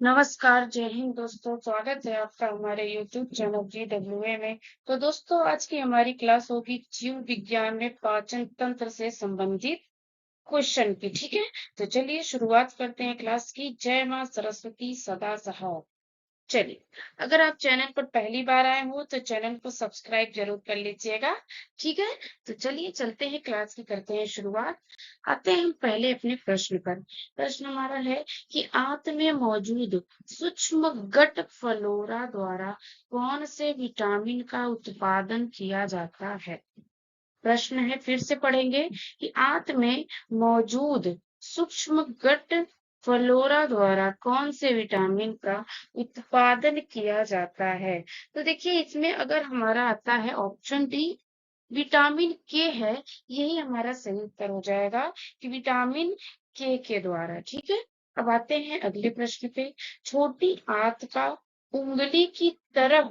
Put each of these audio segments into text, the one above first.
नमस्कार, जय हिंद दोस्तों। स्वागत है आपका हमारे YouTube चैनल GWA में। तो दोस्तों, आज की हमारी क्लास होगी जीव विज्ञान में पाचन तंत्र से संबंधित क्वेश्चन की। ठीक है, तो चलिए शुरुआत करते हैं क्लास की। जय माँ सरस्वती सदा सहाय। चलिए, अगर आप चैनल पर पहली बार आए हो तो चैनल को सब्सक्राइब जरूर कर लीजिएगा। ठीक है, तो चलिए चलते हैं क्लास की, करते हैं शुरुआत। आते हैं हम पहले अपने प्रश्न पर। प्रश्न हमारा है कि आंत में मौजूद सूक्ष्म गट फ्लोरा द्वारा कौन से विटामिन का उत्पादन किया जाता है। प्रश्न है, फिर से पढ़ेंगे कि आंत में मौजूद सूक्ष्म गट फ्लोरा द्वारा कौन से विटामिन का उत्पादन किया जाता है। तो देखिए, इसमें अगर हमारा आता है ऑप्शन डी, विटामिन के है, यही हमारा सही उत्तर हो जाएगा कि विटामिन के द्वारा। ठीक है, अब आते हैं अगले प्रश्न पे। छोटी आंत का उंगली की तरह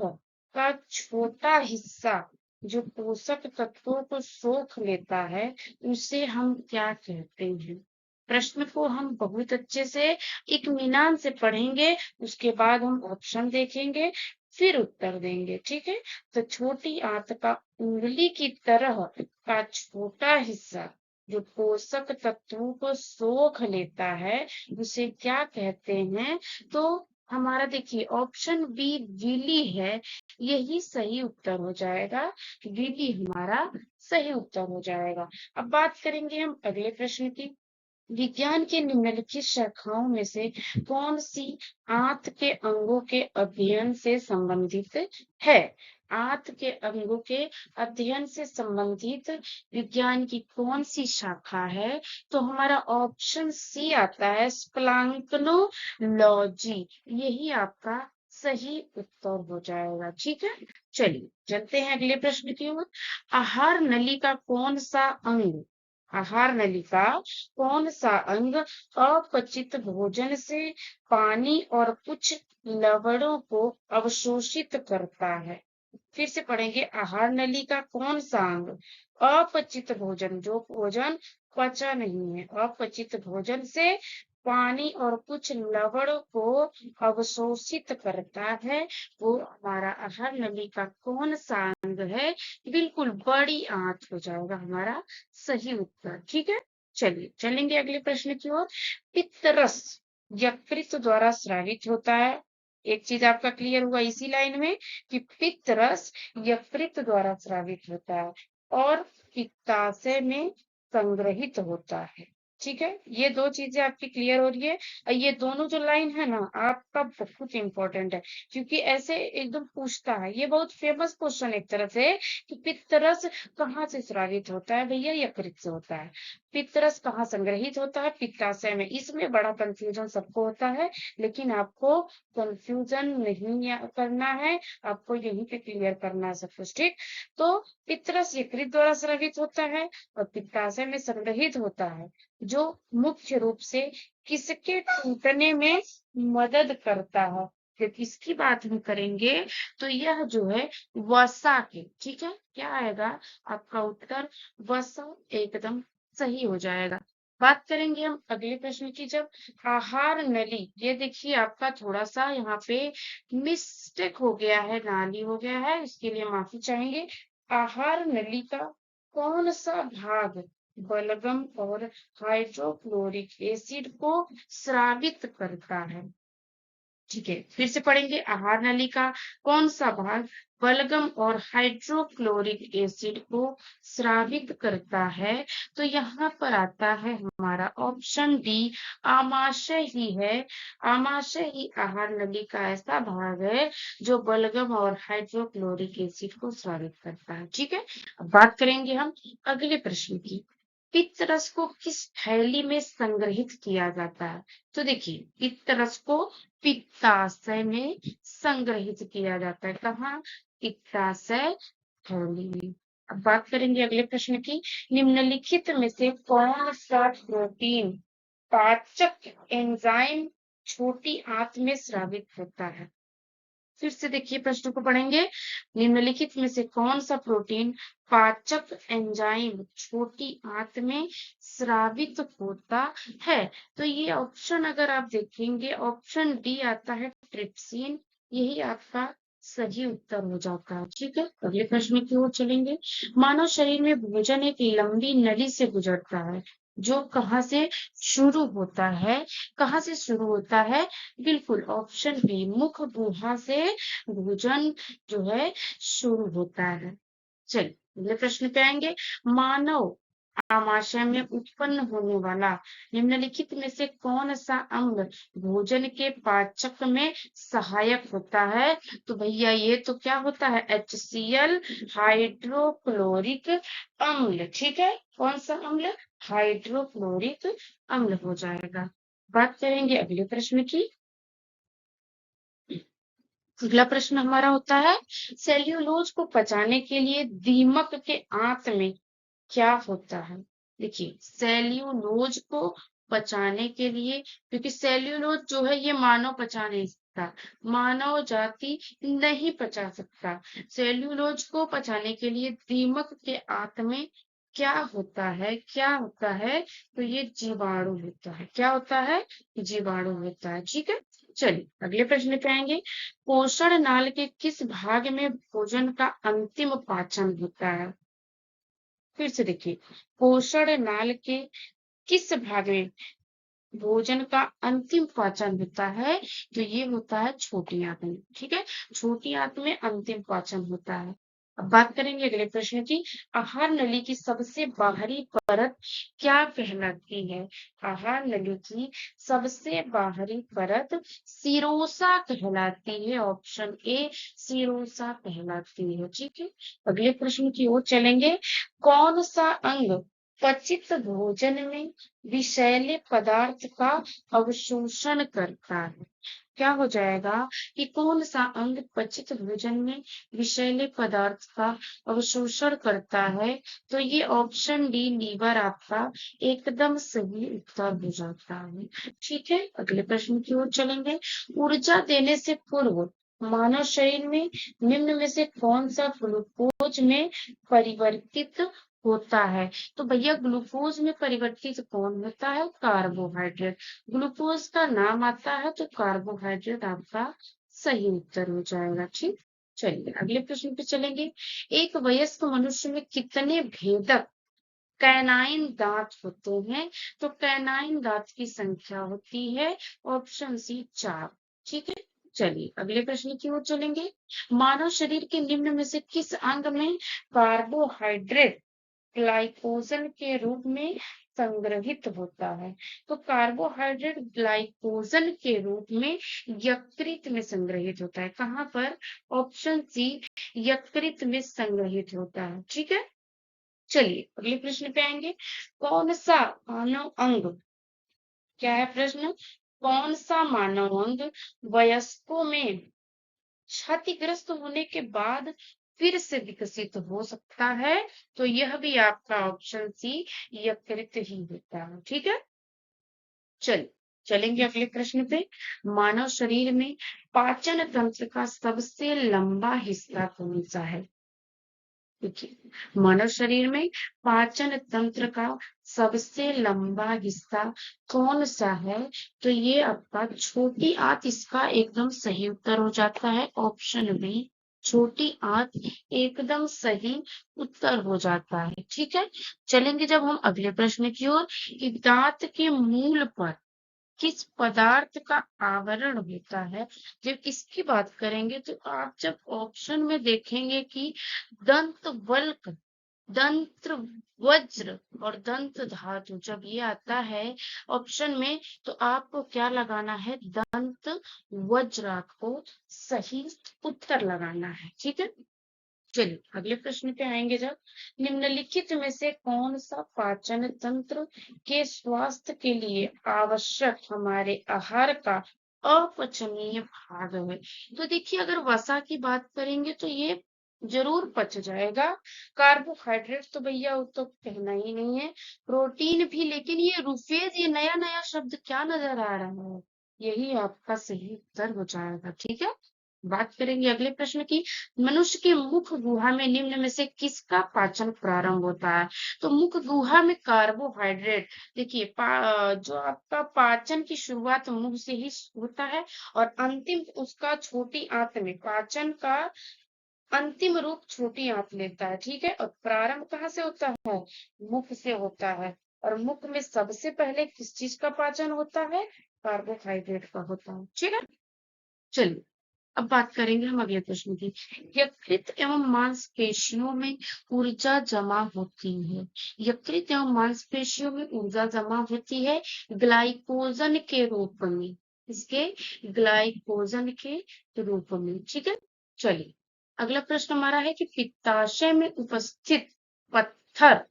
का छोटा हिस्सा जो पोषक तत्वों को सोख लेता है, उसे हम क्या कहते हैं। प्रश्न को हम बहुत अच्छे से इत्मीनान से पढ़ेंगे, उसके बाद हम ऑप्शन देखेंगे, फिर उत्तर देंगे। ठीक है, तो छोटी आंत का उंगली की तरह का छोटा हिस्सा जो पोषक तत्वों को सोख लेता है, उसे क्या कहते हैं। तो हमारा देखिए ऑप्शन बी गीली है, यही सही उत्तर हो जाएगा। गीली हमारा सही उत्तर हो जाएगा। अब बात करेंगे हम अगले प्रश्न की। विज्ञान के निम्नलिखित शाखाओं में से कौन सी आंत के अंगों के अध्ययन से संबंधित है। आंत के अंगों के अध्ययन से संबंधित विज्ञान की कौन सी शाखा है। तो हमारा ऑप्शन सी आता है, स्प्लैंक्टोलॉजी, यही आपका सही उत्तर हो जाएगा। ठीक है, चलिए चलते हैं अगले प्रश्न की ओर। आहार नली का कौन सा अंग, आहार नली का कौन सा अंग अपचित भोजन से पानी और कुछ लवणों को अवशोषित करता है। फिर से पढ़ेंगे, आहार नली का कौन सा अंग अपचित भोजन, जो भोजन पचा नहीं है, अपचित भोजन से पानी और कुछ लवण को अवशोषित करता है, वो हमारा आहार नली का कौन सा अंग है। बिल्कुल बड़ी आंत हो जाएगा हमारा सही उत्तर। ठीक है, चलिए चलेंगे अगले प्रश्न की ओर। पित्तरस यकृत द्वारा स्रावित होता है। एक चीज आपका क्लियर हुआ इसी लाइन में कि पित्तरस यकृत द्वारा स्रावित होता है और पित्ताशय में संग्रहित होता है। ठीक है, ये दो चीजें आपकी क्लियर हो रही है। और ये दोनों जो लाइन है ना, आपका बहुत इंपॉर्टेंट है, क्योंकि ऐसे एकदम पूछता है। ये बहुत फेमस क्वेश्चन एक तरह से कि पित्तरस कहाँ से स्रावित होता है। भैया यकृत से होता है। पित्तरस कहाँ संग्रहित होता है, पित्ताशय में। इसमें बड़ा कंफ्यूजन सबको होता है, लेकिन आपको कंफ्यूजन नहीं करना है, आपको यहीं पे क्लियर करना है सब कुछ। ठीक, तो पित्तरस यकृत द्वारा स्रावित होता है और पित्ताशय में संग्रहित होता है, जो मुख्य रूप से किसके टूटने में मदद करता है। जब इसकी बात हम करेंगे तो यह जो है वसा के। ठीक है, क्या आएगा आपका उत्तर, वसा एकदम सही हो जाएगा। बात करेंगे हम अगले प्रश्न की। जब आहार नली, ये देखिए आपका थोड़ा सा यहाँ पे मिस्टेक हो गया है, नाली हो गया है, इसके लिए माफी चाहेंगे। आहार नली का कौन सा भाग बलगम और हाइड्रोक्लोरिक एसिड को स्रावित करता है। ठीक है, फिर से पढ़ेंगे, आहार नली का कौन सा भाग बलगम और हाइड्रोक्लोरिक एसिड को स्रावित करता है। तो यहाँ पर आता है हमारा ऑप्शन डी, आमाशय ही है। आमाशय ही आहार नली का ऐसा भाग है जो बलगम और हाइड्रोक्लोरिक एसिड को स्रावित करता है। ठीक है, अब बात करेंगे हम अगले प्रश्न की। पित्तरस को किस थैली में संग्रहित किया जाता है। तो देखिए, पित्तरस को पित्ताशय में संग्रहित किया जाता है। कहाँ, पित्ताशय थैली में। अब बात करेंगे अगले प्रश्न की। निम्नलिखित में से कौन सा प्रोटीन पाचक एंजाइम छोटी आंत में स्रावित होता है। फिर से देखिए प्रश्न को पढ़ेंगे। निम्नलिखित में से कौन सा प्रोटीन पाचक एंजाइम छोटी आंत में स्रावित होता है? तो ये ऑप्शन अगर आप देखेंगे, ऑप्शन डी आता है ट्रिप्सिन। यही आपका सही उत्तर हो जाता है। ठीक है, अगले प्रश्न की ओर चलेंगे। मानव शरीर में भोजन एक लंबी नली से गुजरता है, जो कहाँ से शुरू होता है? कहाँ से शुरू होता है? बिल्कुल, ऑप्शन बी मुख गुहा से भोजन जो है शुरू होता है। चलिए अगले प्रश्न पे आएंगे। मानव आमाशय में उत्पन्न होने वाला निम्नलिखित में से कौन सा अम्ल भोजन के पाचक में सहायक होता है? तो भैया ये तो क्या होता है? HCl, हाइड्रोक्लोरिक अम्ल। ठीक है, कौन सा अम्ल? हाइड्रोक्लोरिक अम्ल हो जाएगा। बात करेंगे अगले प्रश्न की। अगला प्रश्न हमारा होता है, सेल्यूलोज को पचाने के लिए दीमक के आंत में क्या होता है? देखिए, सेल्यूलोज को पचाने के लिए, क्योंकि सेल्यूलोज जो है ये मानव पचा नहीं सकता, मानव जाति नहीं पचा सकता। सेल्यूलोज को पचाने के लिए दीमक के आंत में क्या होता है? क्या होता है? तो ये जीवाणु होता है। क्या होता है? जीवाणु होता है। ठीक है, चलिए अगले प्रश्न पे आएंगे। पोषण नाल के किस भाग में भोजन का अंतिम पाचन होता है? फिर से देखिए, पोषण नाल के किस भाग में भोजन का अंतिम पाचन होता है? तो ये होता है छोटी आंत में। ठीक है, छोटी आंत में अंतिम पाचन होता है। अब बात करेंगे अगले प्रश्न की। आहार नली की सबसे बाहरी परत क्या कहलाती है? आहार नली की सबसे बाहरी परत सिरोसा कहलाती है। ऑप्शन ए सिरोसा कहलाती है। ठीक है, अगले प्रश्न की ओर चलेंगे। कौन सा अंग पचित भोजन में विषैले पदार्थ का अवशोषण करता है? क्या हो जाएगा कि कौन सा अंग पचित भोजन में विषैले पदार्थ का अवशोषण करता है? तो ये ऑप्शन डी लीवर आपका एकदम सही उत्तर हो जाता है। ठीक है, अगले प्रश्न की ओर चलेंगे। ऊर्जा देने से पूर्व मानव शरीर में निम्न में से कौन सा ग्लूकोज में परिवर्तित होता है? तो भैया ग्लूकोज में परिवर्तित कौन होता है? कार्बोहाइड्रेट। ग्लूकोज का नाम आता है तो कार्बोहाइड्रेट आपका सही उत्तर हो जाएगा। ठीक, चलिए अगले प्रश्न पे चलेंगे। एक वयस्क मनुष्य में कितने भेदक कैनाइन दांत होते हैं? तो कैनाइन दांत की संख्या होती है ऑप्शन सी 4। ठीक है, चलिए अगले प्रश्न की ओर चलेंगे। मानव शरीर के निम्न में से किस अंग में कार्बोहाइड्रेट ग्लाइकोजन के रूप में संग्रहित होता है? तो कार्बोहाइड्रेट ग्लाइकोजन के रूप में यकृत में संग्रहित होता है। कहाँ पर? ऑप्शन सी यकृत में संग्रहित होता है। ठीक है, चलिए अगले प्रश्न पे आएंगे। कौन सा मानव अंग, क्या है प्रश्न? कौन सा मानव अंग वयस्कों में क्षतिग्रस्त होने के बाद फिर से विकसित हो सकता है? तो यह भी आपका ऑप्शन सी यकृत ही होता है। ठीक है, चलिए चलेंगे अगले प्रश्न पे। मानव शरीर में पाचन तंत्र का सबसे लंबा हिस्सा कौन सा है? देखिए, मानव शरीर में पाचन तंत्र का सबसे लंबा हिस्सा कौन सा है? तो ये आपका छोटी आंत इसका एकदम सही उत्तर हो जाता है। ऑप्शन बी छोटी आंत एकदम सही उत्तर हो जाता है। ठीक है, चलेंगे जब हम अगले प्रश्न की ओर कि दांत के मूल पर किस पदार्थ का आवरण होता है? जब इसकी बात करेंगे तो आप जब ऑप्शन में देखेंगे कि दंत वल्क, दंत वज्र और दंत धातु, जब ये आता है ऑप्शन में तो आपको क्या लगाना है? दंत वज्र आपको सही उत्तर लगाना है। ठीक है, चलिए अगले प्रश्न पे आएंगे। जब निम्नलिखित में से कौन सा पाचन तंत्र के स्वास्थ्य के लिए आवश्यक हमारे आहार का अपचनीय भाग है? तो देखिए, अगर वसा की बात करेंगे तो ये जरूर पच जाएगा। कार्बोहाइड्रेट तो भैया वो तो कहना ही नहीं है, प्रोटीन भी, लेकिन ये रुफेज, ये नया नया शब्द क्या नजर आ रहा है? यही आपका सही उत्तर हो जाएगा। ठीक है, बात करेंगे अगले प्रश्न की। मनुष्य के मुख गुहा में निम्न में से किसका पाचन प्रारंभ होता है? तो मुख गुहा में कार्बोहाइड्रेट, देखिए जो आपका पाचन की शुरुआत मुख से ही होता है और अंतिम उसका छोटी आंत में, पाचन का अंतिम रूप छोटी आंत लेता है, ठीक है। और प्रारंभ कहाँ से होता है? मुख से होता है। और मुख में सबसे पहले किस चीज का पाचन होता है? कार्बोहाइड्रेट का होता है, ठीक है। चलिए अब बात करेंगे हम अगले प्रश्न की। यकृत एवं मांसपेशियों में ऊर्जा जमा होती है। यकृत एवं मांसपेशियों में ऊर्जा जमा होती है ग्लाइकोजन के रूप में। इसके ग्लाइकोजन के रूप में, ठीक है। चलिए अगला प्रश्न हमारा है कि पित्ताशय में उपस्थित पत्थर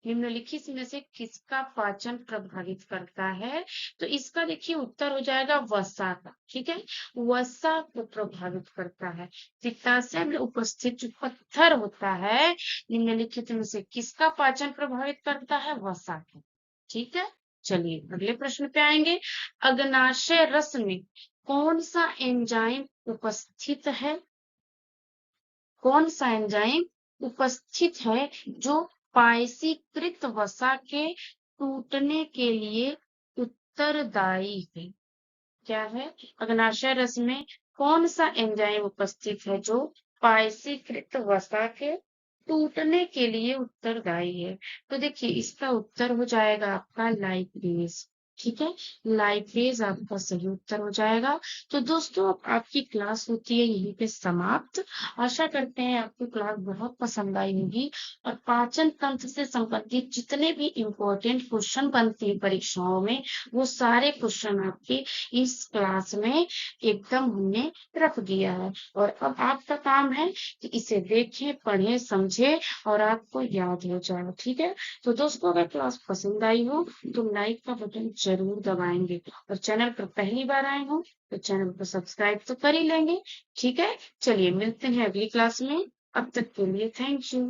निम्नलिखित में से किसका पाचन प्रभावित करता है? तो इसका देखिए उत्तर हो जाएगा वसा का, ठीक है। वसा को प्रभावित करता है। पित्ताशय में उपस्थित जो पत्थर होता है निम्नलिखित में से किसका पाचन प्रभावित करता है? वसा को, ठीक है। चलिए अगले प्रश्न पे आएंगे। अग्नाशय रस में कौन सा एंजाइम उपस्थित है? कौन सा एंजाइम उपस्थित है जो पायसीकृत वसा के टूटने के लिए उत्तरदायी है? क्या है? अग्नाशय रस में कौन सा एंजाइम उपस्थित है जो पायसीकृत वसा के टूटने के लिए उत्तरदायी है? तो देखिए इसका उत्तर हो जाएगा आपका लाइपेज, ठीक है। लाइपेज आपका सही उत्तर हो जाएगा। तो दोस्तों अब आपकी क्लास होती है यहीं पे समाप्त। आशा करते हैं आपको क्लास बहुत पसंद आई होगी और पाचन तंत्र से संबंधित जितने भी इम्पोर्टेंट क्वेश्चन बनते हैं परीक्षाओं में, वो सारे क्वेश्चन आपके इस क्लास में एकदम हमने रख दिया है। और अब आपका काम है कि इसे देखें, पढ़ें, समझें और आपको याद हो जाए, ठीक है। तो दोस्तों अगर क्लास पसंद आई हो तो लाइक का बटन जरूर दबाएंगे और चैनल पर पहली बार आए हो तो चैनल को सब्सक्राइब तो कर ही लेंगे, ठीक है। चलिए मिलते हैं अगली क्लास में। अब तक के लिए थैंक यू।